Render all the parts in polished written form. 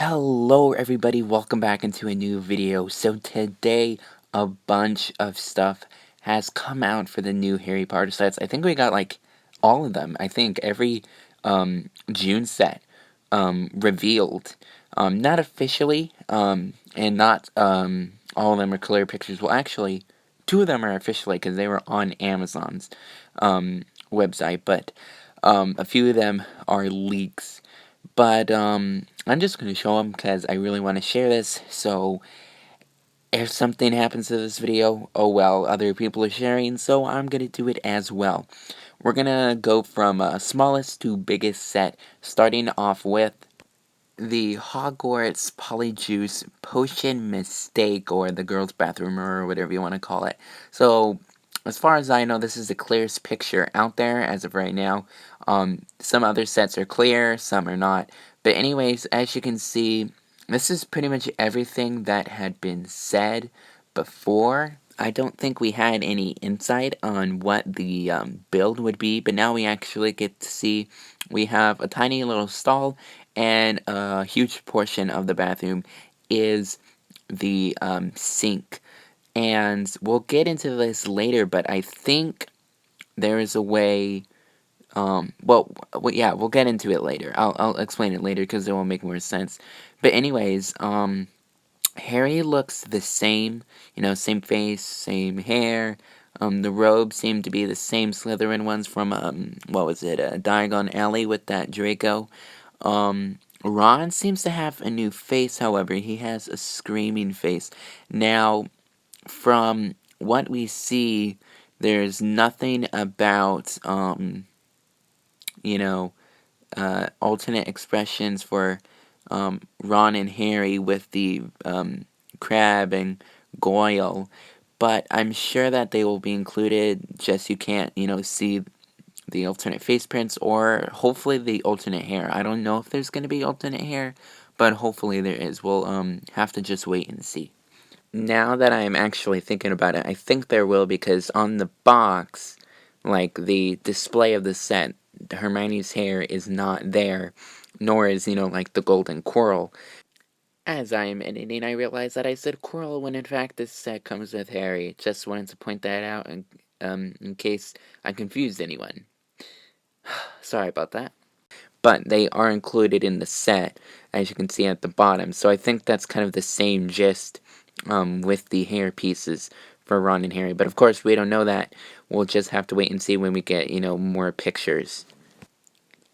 Hello everybody, welcome back into a new video. So today a bunch of stuff has come out for the new Harry Potter sets. I think we got like all of them. I think every June set revealed. Not officially, and not all of them are clear pictures. Well, actually, two of them are officially because they were on Amazon's website, but a few of them are leaks. But I'm just going to show them because I really want to share this. So if something happens to this video, oh well, other people are sharing, so I'm going to do it as well. We're going to go from smallest to biggest set, starting off with the Hogwarts Polyjuice Potion Mistake, or the girls' bathroom, or whatever you want to call it. So, as far as I know, this is the clearest picture out there as of right now. Some other sets are clear, some are not. But anyways, as you can see, this is pretty much everything that had been said before. I don't think we had any insight on what the build would be, but now we actually get to see. We have a tiny little stall, and a huge portion of the bathroom is the sink. And we'll get into this later, but I think there is a way. Yeah, we'll get into it later. I'll explain it later because it will make more sense. But anyways, Harry looks the same. You know, same face, same hair. The robes seem to be the same Slytherin ones from what was it? Diagon Alley with that Draco. Ron seems to have a new face, however, he has a screaming face. Now, from what we see, there's nothing about, alternate expressions for Ron and Harry with the Crab and Goyle, but I'm sure that they will be included, just you can't, see the alternate face prints, or hopefully the alternate hair. I don't know if there's going to be alternate hair, but hopefully there is. We'll have to just wait and see. Now that I'm actually thinking about it, I think there will, because on the box, like the display of the set, Hermione's hair is not there, nor is, like the golden coral. As I am editing, I realize that I said coral when in fact this set comes with Harry. Just wanted to point that out in case I confused anyone. Sorry about that. But they are included in the set, as you can see at the bottom. So I think that's kind of the same gist with the hair pieces for Ron and Harry. But of course, we don't know that. We'll just have to wait and see when we get, more pictures.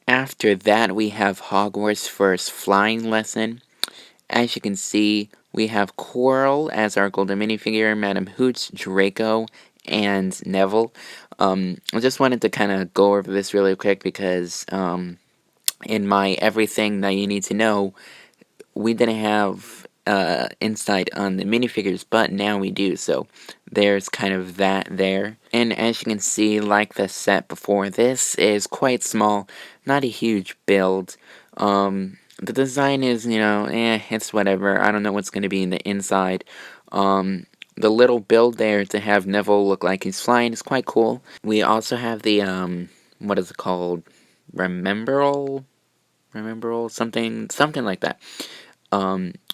After that, we have Hogwarts' first flying lesson. As you can see, we have Coral as our golden minifigure, Madam Hoots, Draco, and Neville. I just wanted to kind of go over this really quick because in my everything that you need to know, we didn't have insight on the minifigures, but now we do, so there's kind of that there. And as you can see, like the set before, this is quite small, not a huge build. The design is, it's whatever. I don't know what's going to be in the inside. The little build there to have Neville look like he's flying is quite cool. We also have the, what is it called? Rememberall, something like that.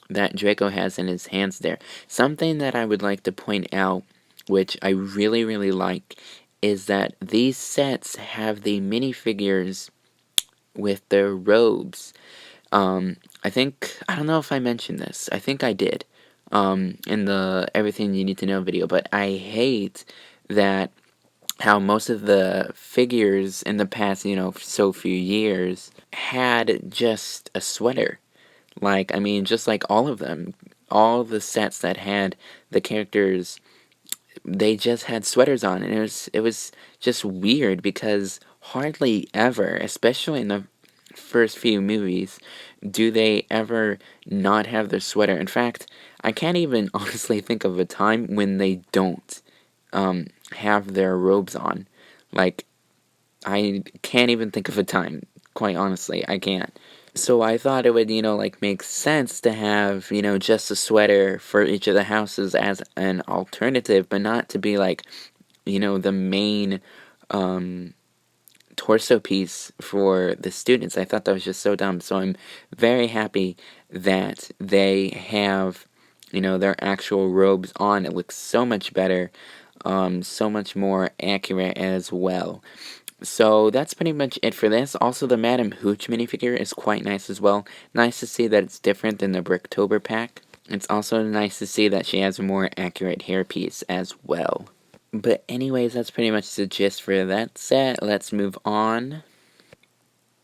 That Draco has in his hands there. Something that I would like to point out, which I really, really like, is that these sets have the minifigures with their robes. I don't know if I mentioned this. I think I did, in the Everything You Need to Know video, but I hate that how most of the figures in the past, so few years, had just a sweater. Like, I mean, just like all of them, all the sets that had the characters, they just had sweaters on, and it was just weird because hardly ever, especially in the first few movies, do they ever not have their sweater. In fact, I can't even honestly think of a time when they don't have their robes on. Like, I can't even think of a time, quite honestly, I can't. So I thought it would, make sense to have, just a sweater for each of the houses as an alternative, but not to be like, the main torso piece for the students. I thought that was just so dumb. So I'm very happy that they have, their actual robes on. It looks so much better, so much more accurate as well. So that's pretty much it for this. Also, the Madam Hooch minifigure is quite nice as well. Nice to see that it's different than the Bricktober pack. It's also nice to see that she has a more accurate hairpiece as well. But anyways, that's pretty much the gist for that set. Let's move on.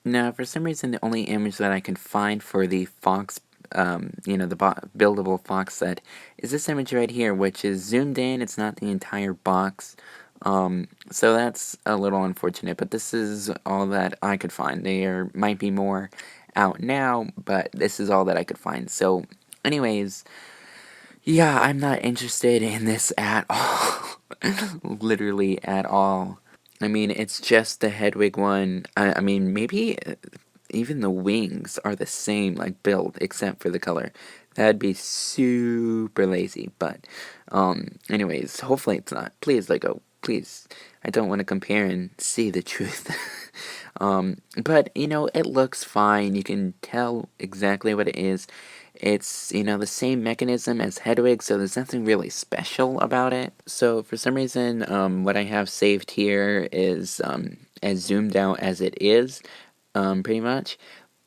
Now, for some reason, the only image that I can find for the Fawkes, the Buildable Fawkes set is this image right here, which is zoomed in. It's not the entire box. So that's a little unfortunate, but this is all that I could find. There might be more out now, but this is all that I could find. So, anyways, yeah, I'm not interested in this at all. Literally at all. I mean, it's just the Hedwig one. I mean, maybe even the wings are the same, like, build, except for the color. That'd be super lazy, but, anyways, hopefully it's not. Please, Lego, please. I don't want to compare and see the truth. But, it looks fine. You can tell exactly what it is. It's, the same mechanism as Hedwig, so there's nothing really special about it. So, for some reason, what I have saved here is, as zoomed out as it is, pretty much.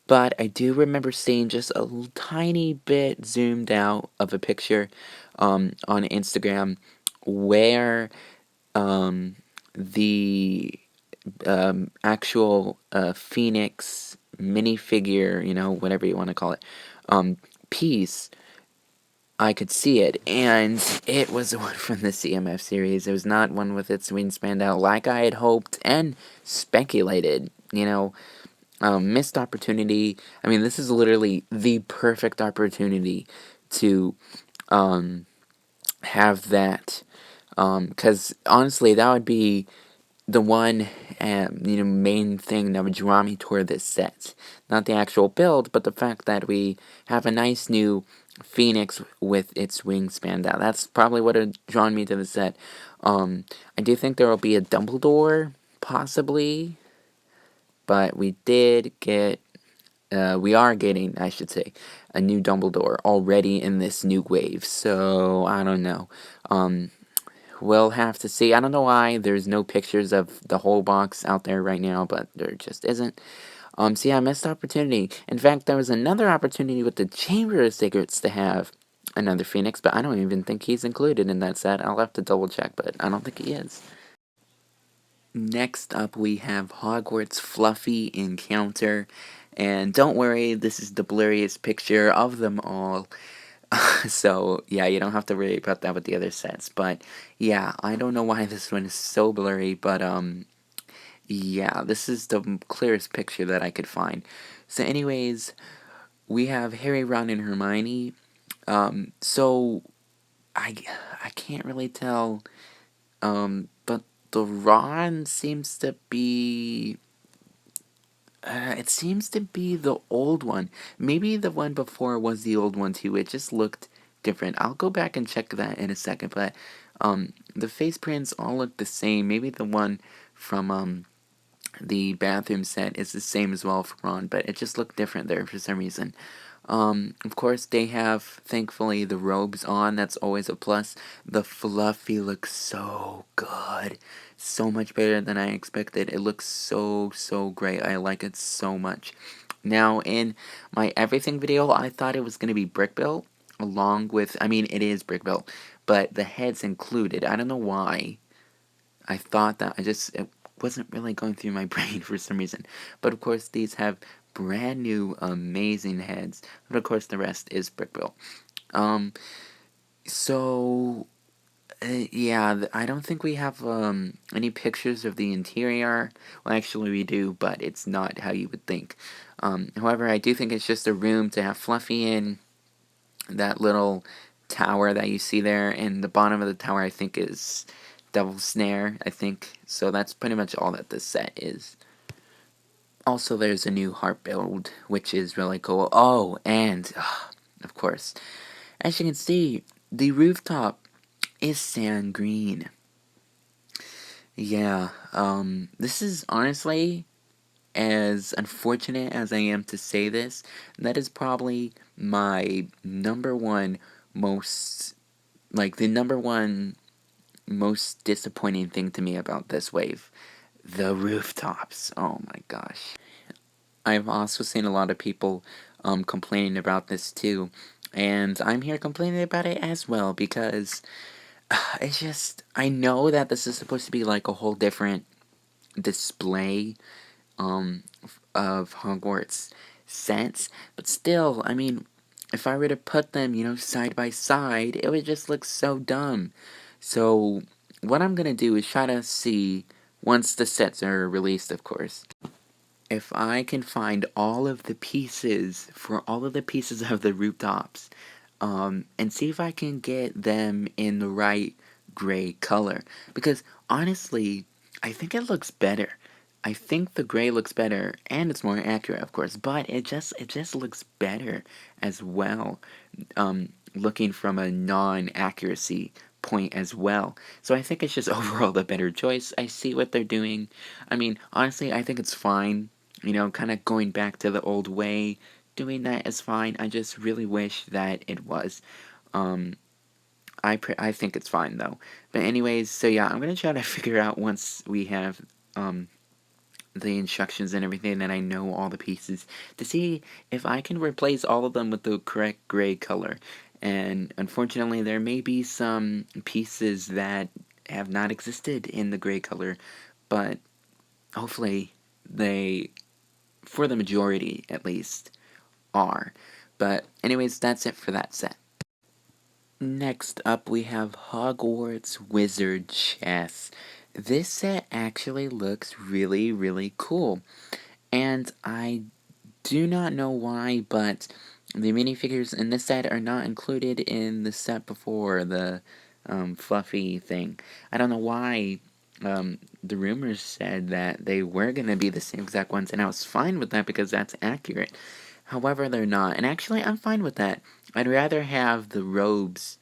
But I do remember seeing just a tiny bit zoomed out of a picture, on Instagram where, the actual Phoenix minifigure, whatever you want to call it, piece, I could see it, and it was the one from the CMF series. It was not one with its wingspan out like I had hoped and speculated, missed opportunity. I mean, this is literally the perfect opportunity to have that, because honestly, that would be the one, main thing that would draw me toward this set. Not the actual build, but the fact that we have a nice new Phoenix with its wingspan down. That's probably what had drawn me to the set. I do think there will be a Dumbledore, possibly, but we are getting, I should say, a new Dumbledore already in this new wave, so I don't know. We'll have to see. I don't know why there's no pictures of the whole box out there right now, but there just isn't. So yeah, missed opportunity. In fact, there was another opportunity with the Chamber of Secrets to have another Phoenix, but I don't even think he's included in that set. I'll have to double check, but I don't think he is. Next up, we have Hogwarts Fluffy Encounter. And don't worry, this is the blurriest picture of them all. So, yeah, you don't have to worry about that with the other sets. But, yeah, I don't know why this one is so blurry, but, yeah, this is the clearest picture that I could find. So, anyways, we have Harry, Ron, and Hermione. So, I can't really tell, but the Ron seems to be... it seems to be the old one. Maybe the one before was the old one too. It just looked different. I'll go back and check that in a second, but the face prints all look the same. Maybe the one from the bathroom set is the same as well for Ron, but it just looked different there for some reason. Of course, they have, thankfully, the robes on. That's always a plus. The Fluffy looks so good. So much better than I expected. It looks so, so great. I like it so much. Now, in my everything video, I thought it was going to be brick built, along with, I mean, it is brick built, but the head's included. I don't know why. I thought that, it wasn't really going through my brain for some reason. But of course, these have brand new, amazing heads. But of course, the rest is brick built. So, yeah, I don't think we have any pictures of the interior. Well, actually, we do, but it's not how you would think. However, I do think it's just a room to have Fluffy in. That little tower that you see there, and the bottom of the tower, I think, is Devil's Snare, I think. So that's pretty much all that this set is. Also, there's a new heart build, which is really cool. Oh, and, of course, as you can see, the rooftop is sand green. Yeah, this is honestly, as unfortunate as I am to say this, that is probably my number one most, like, the number one most disappointing thing to me about this wave. The rooftops. Oh my gosh. I've also seen a lot of people complaining about this too. And I'm here complaining about it as well because it's just, I know that this is supposed to be like a whole different display of Hogwarts sense, but still, I mean, if I were to put them, side by side, it would just look so dumb. So, what I'm gonna do is try to see, once the sets are released, of course, if I can find all of the pieces for all of the pieces of the rooftops, and see if I can get them in the right gray color. Because honestly, I think it looks better. I think the gray looks better, and it's more accurate, of course. But it just looks better as well. Looking from a non-accuracy point as well. So I think it's just overall the better choice. I see what they're doing. I mean, honestly, I think it's fine. Kind of going back to the old way, doing that is fine. I just really wish that it was. Um, I think it's fine though. But anyways, so yeah, I'm gonna try to figure out once we have um the instructions and everything, and I know all the pieces, to see if I can replace all of them with the correct gray color. And unfortunately, there may be some pieces that have not existed in the gray color, but hopefully they, for the majority at least, are. But anyways, that's it for that set. Next up, we have Hogwarts Wizard Chess. This set actually looks really, really cool. And I do not know why, but the minifigures in this set are not included in the set before, the fluffy thing. I don't know why the rumors said that they were going to be the same exact ones, and I was fine with that because that's accurate. However, they're not, and actually, I'm fine with that. I'd rather have the robes,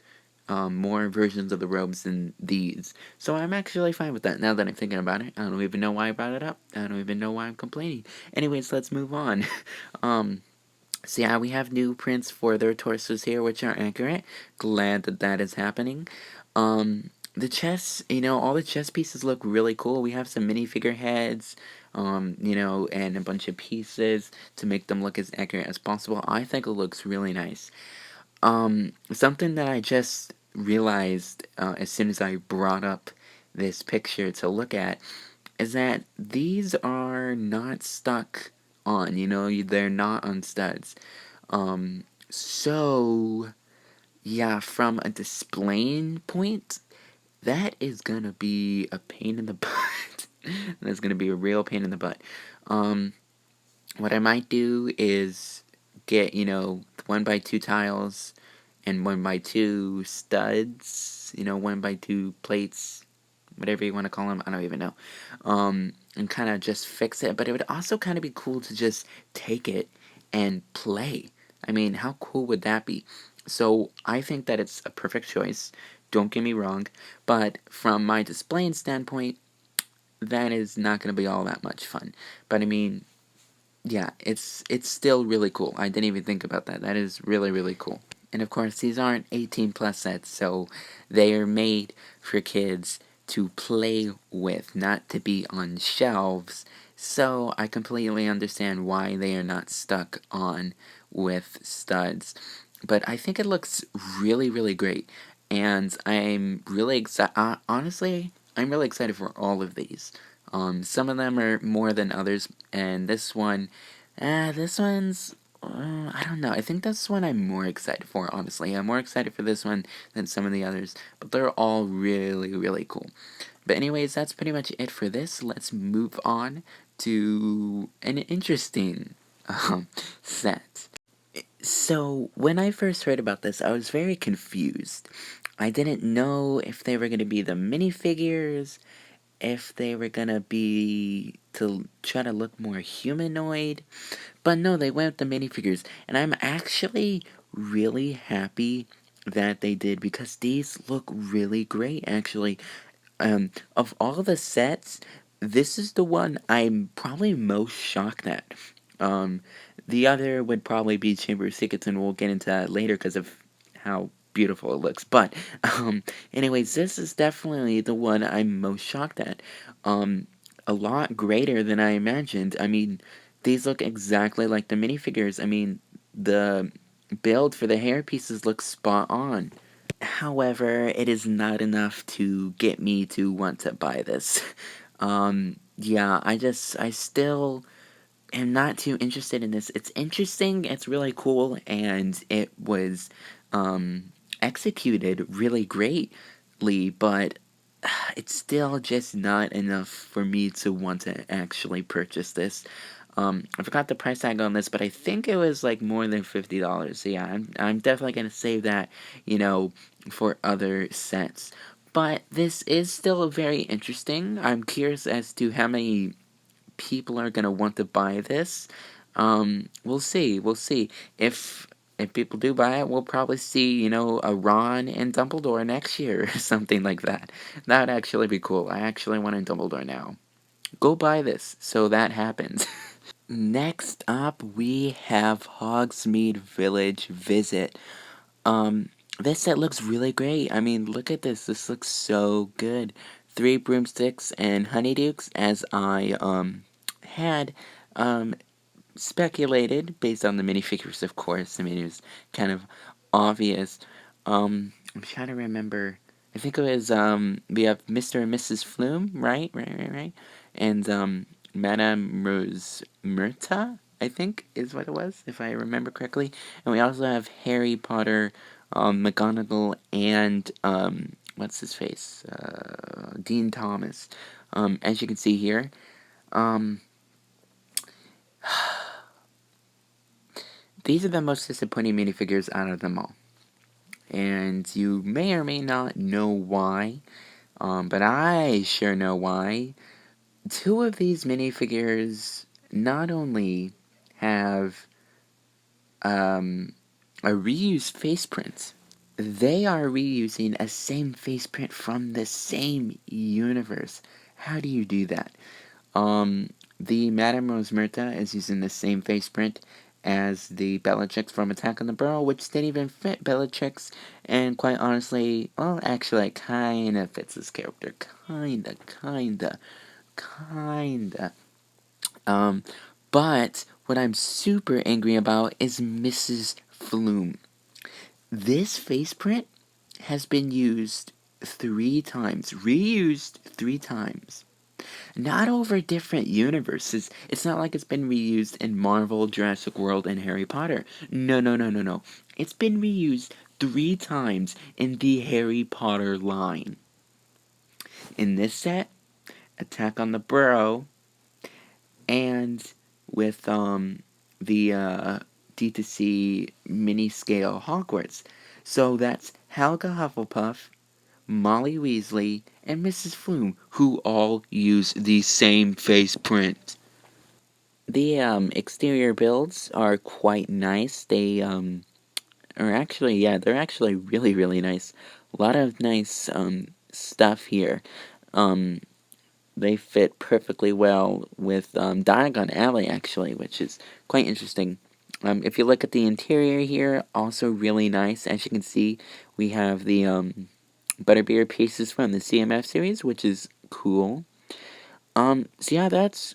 more versions of the robes than these. So I'm actually fine with that now that I'm thinking about it. I don't even know why I brought it up. I don't even know why I'm complaining. Anyways, let's move on. um, so yeah, we have new prints for their torsos here, which are accurate. Glad that that is happening. The chess, all the chess pieces look really cool. We have some minifigure heads, and a bunch of pieces to make them look as accurate as possible. I think it looks really nice. Something that I just realized as soon as I brought up this picture to look at is that these are not stuck on, they're not on studs. So, yeah, from a displaying point, that is gonna be a pain in the butt. That's gonna be a real pain in the butt. Um, what I might do is get, 1x2 tiles and 1x2 studs, 1x2 plates, whatever you want to call them, I don't even know. And kind of just fix it. But it would also kind of be cool to just take it and play. I mean, how cool would that be? So I think that it's a perfect choice. Don't get me wrong. But from my displaying standpoint, that is not going to be all that much fun. But I mean, yeah, it's still really cool. I didn't even think about that. That is really, really cool. And of course, these aren't 18 plus sets, so they are made for kids to play with, not to be on shelves. So I completely understand why they are not stuck on with studs. But I think it looks really, really great. And I'm really excited. Honestly, I'm really excited for all of these. Some of them are more than others, and this one's, I don't know. I think this one I'm more excited for, honestly. I'm more excited for this one than some of the others, but they're all really, really cool. But anyways, that's pretty much it for this. Let's move on to an interesting set. So, when I first heard about this, I was very confused. I didn't know if they were going to be the minifigures, if they were going to be to try to look more humanoid. But no, they went with the minifigures. And I'm actually really happy that they did because these look really great, actually. Of all the sets, this is the one I'm probably most shocked at. Um, the other would probably be Chamber of Secrets, and we'll get into that later because of how beautiful it looks. But, anyways, this is definitely the one I'm most shocked at. A lot greater than I imagined. I mean, these look exactly like the minifigures. I mean, the build for the hair pieces looks spot on. However, it is not enough to get me to want to buy this. Yeah, I still am not too interested in this. It's interesting, it's really cool, and it was executed really greatly, but it's still just not enough for me to want to actually purchase this. I forgot the price tag on this, but I think it was like more than $50. So yeah, I'm definitely gonna save that, you know, for other sets. But this is still very interesting. I'm curious as to how many people are gonna want to buy this. We'll see. We'll see. If people do buy it, we'll probably see, you know, a Ron and Dumbledore next year or something like that. That would actually be cool. I actually want a Dumbledore now. Go buy this so that happens. Next up, we have Hogsmeade Village Visit. Um, this set looks really great. I mean, look at this. This looks so good. Three broomsticks and honeydukes, as I had um speculated based on the minifigures, of course. I mean, it was kind of obvious. I'm trying to remember. I think it was we have Mr. and Mrs. Flume, right, right, and Madame Rose Myrta, I think is what it was, if I remember correctly. And we also have Harry Potter, McGonagall, and what's his face, Dean Thomas. As you can see here, um, these are the most disappointing minifigures out of them all. And you may or may not know why, but I sure know why. Two of these minifigures not only have a reused face print, they are reusing a same face print from the same universe. How do you do that? The Madame Rose Myrta is using the same face print as the Bellatrix from Attack on the Burrow, which didn't even fit Bellatrix, and quite honestly, well, actually, it kinda fits this character. Kinda. Um, but what I'm super angry about is Mrs. Flume. This face print has been used 3 times, reused 3 times. Not over different universes. It's not like it's been reused in Marvel, Jurassic World, and Harry Potter. No, no, no, no, no. It's been reused 3 times in the Harry Potter line. In this set, Attack on the Burrow, and with the D2C mini scale Hogwarts. So that's Helga Hufflepuff, Molly Weasley, and Mrs. Flume, who all use the same face print. The exterior builds are quite nice. They are actually, yeah, they're actually really, really nice. A lot of nice stuff here. Um, they fit perfectly well with Diagon Alley, actually, which is quite interesting. If you look at the interior here, also really nice. As you can see, we have the Butterbeer pieces from the CMF series, which is cool. So yeah, that's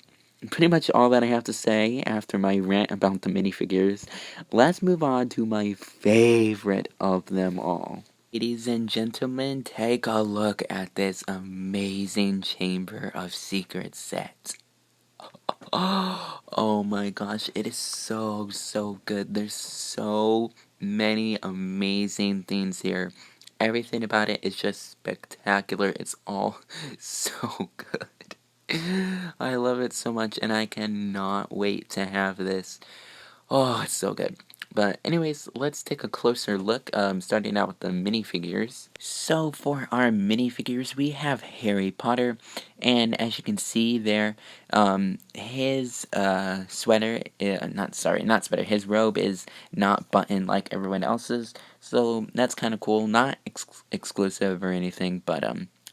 pretty much all that I have to say after my rant about the minifigures. Let's move on to my favorite of them all. Ladies and gentlemen, take a look at this amazing Chamber of Secrets set. Oh my gosh, it is so, so good. There's so many amazing things here. Everything about it is just spectacular. It's all so good. I love it so much, and I cannot wait to have this. Oh, it's so good. But anyways, let's take a closer look, starting out with the minifigures. So for our minifigures, we have Harry Potter, and as you can see there, his sweater, not sweater, his robe is not buttoned like everyone else's, so that's kind of cool. Not exclusive or anything, but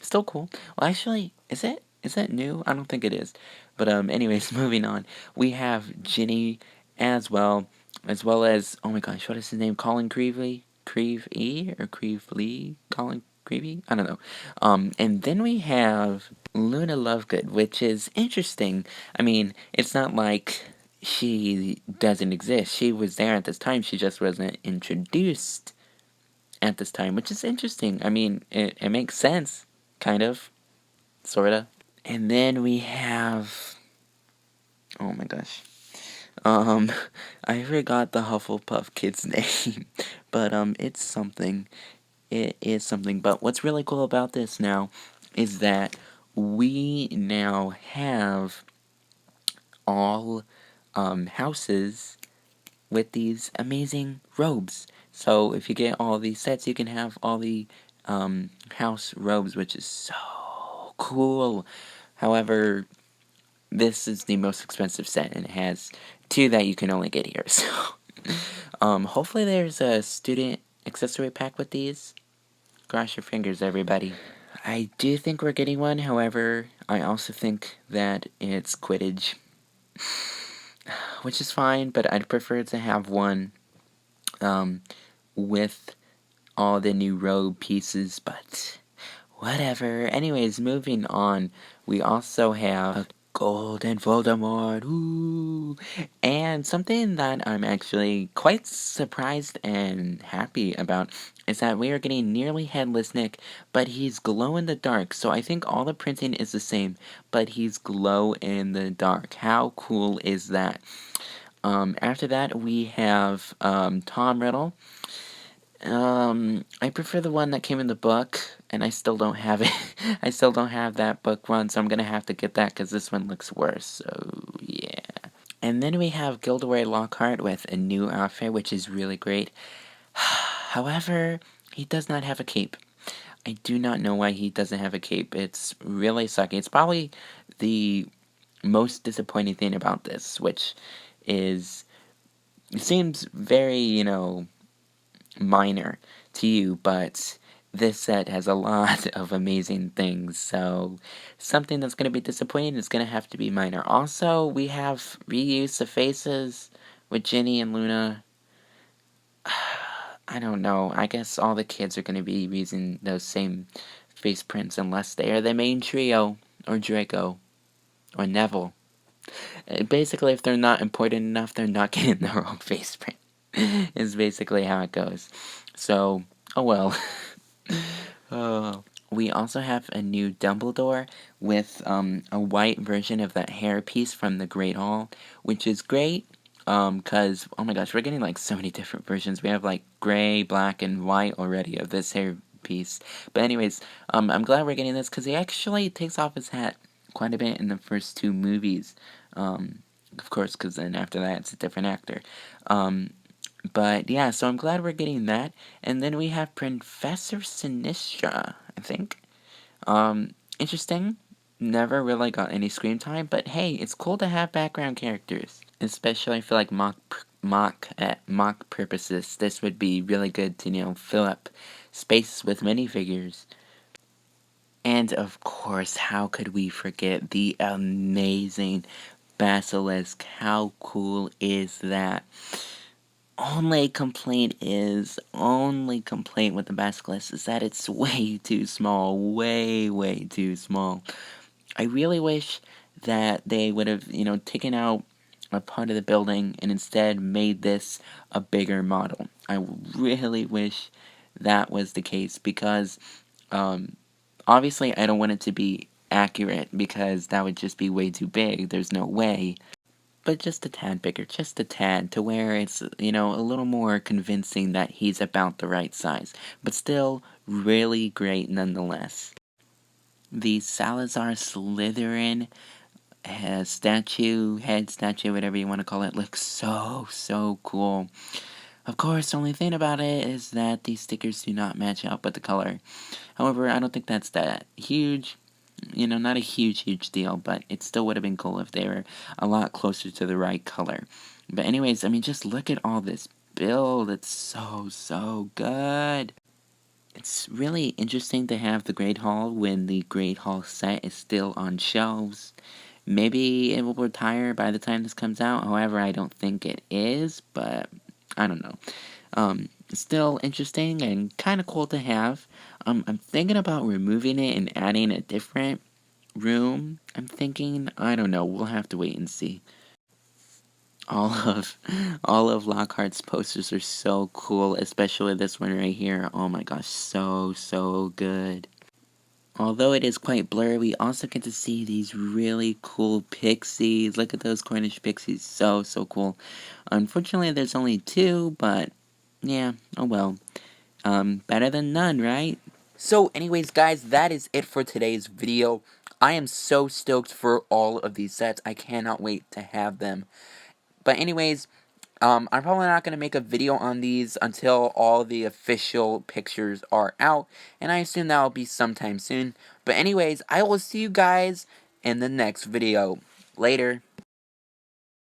Still cool. Well, actually, is it? Is that new? I don't think it is. But anyways, moving on. We have Ginny as well as oh my gosh, what is his name? Colin Creevely, Creevey or Creevely? Colin Creevy? I don't know. And then we have Luna Lovegood, which is interesting. I mean, it's not like she doesn't exist. She was there at this time. She just wasn't introduced at this time, which is interesting. I mean, it makes sense, kind of, sorta. And then we have, oh my gosh, um, I forgot the Hufflepuff kid's name, but it's something. It is something. But what's really cool about this now is that we now have all houses with these amazing robes. So if you get all these sets, you can have all the house robes, which is so cool. However, this is the most expensive set, and it has two that you can only get here. So, hopefully there's a student accessory pack with these. Cross your fingers, everybody. I do think we're getting one. However, I also think that it's Quidditch, which is fine, but I'd prefer to have one with all the new robe pieces, but whatever. Anyways, moving on, we also have Golden Voldemort, ooh, and something that I'm actually quite surprised and happy about is that we are getting nearly headless Nick, but he's glow in the dark, so I think all the printing is the same, but he's glow in the dark. How cool is that? After that, we have Tom Riddle. I prefer the one that came in the book, and I still don't have it. I still don't have that book one, so I'm gonna have to get that because this one looks worse. So yeah. And then we have Gilderoy Lockhart with a new outfit, which is really great. However, he does not have a cape. I do not know why he doesn't have a cape. It's really sucky. It's probably the most disappointing thing about this, which is it seems very, minor to you, but this set has a lot of amazing things, so something that's going to be disappointing is going to have to be minor. Also, we have reuse of faces with Ginny and Luna. I don't know. I guess all the kids are going to be using those same face prints unless they are the main trio, or Draco, or Neville. Basically, if they're not important enough, they're not getting their own face print. Is basically how it goes. So, oh well. We also have a new Dumbledore with a white version of that hairpiece from the Great Hall, which is great. Cause oh my gosh, we're getting like so many different versions. We have like gray, black, and white already of this hairpiece. But anyways, I'm glad we're getting this because he actually takes off his hat quite a bit in the first two movies. Of course, because then after that it's a different actor. But yeah, so I'm glad we're getting that. And then we have Professor Sinistra, I think. Interesting. Never really got any screen time, but hey, it's cool to have background characters. Especially I feel like mock purposes. This would be really good to, fill up space with minifigures. And of course, how could we forget the amazing Basilisk? How cool is that? Only complaint with the Basilisk is that it's way too small. Way too small. I really wish that they would have, taken out a part of the building and instead made this a bigger model. I really wish that was the case because, obviously, I don't want it to be accurate because that would just be way too big. There's no way. But just a tad bigger, just a tad, to where it's, a little more convincing that he's about the right size. But still, really great nonetheless. The Salazar Slytherin head statue, whatever you want to call it, looks so cool. Of course, the only thing about it is that these stickers do not match up with the color. However, I don't think that's that huge. Not a huge deal, but it still would have been cool if they were a lot closer to the right color. But anyways, I mean, just look at all this build. It's so good. It's really interesting to have the Great Hall when the Great Hall set is still on shelves. Maybe it will retire by the time this comes out. However, I don't think it is, but I don't know. Still interesting and kind of cool to have. I'm thinking about removing it and adding a different room. I'm thinking, I don't know. We'll have to wait and see. All of all of Lockhart's posters are so cool, especially this one right here. Oh my gosh, so good. Although it is quite blurry, we also get to see these really cool pixies. Look at those Cornish pixies, so cool. Unfortunately, there's only two, but yeah, oh well. Better than none, right? So anyways, guys, that is it for today's video. I am so stoked for all of these sets. I cannot wait to have them. But anyways, I'm probably not going to make a video on these until all the official pictures are out, and I assume that will be sometime soon. But anyways, I will see you guys in the next video. Later.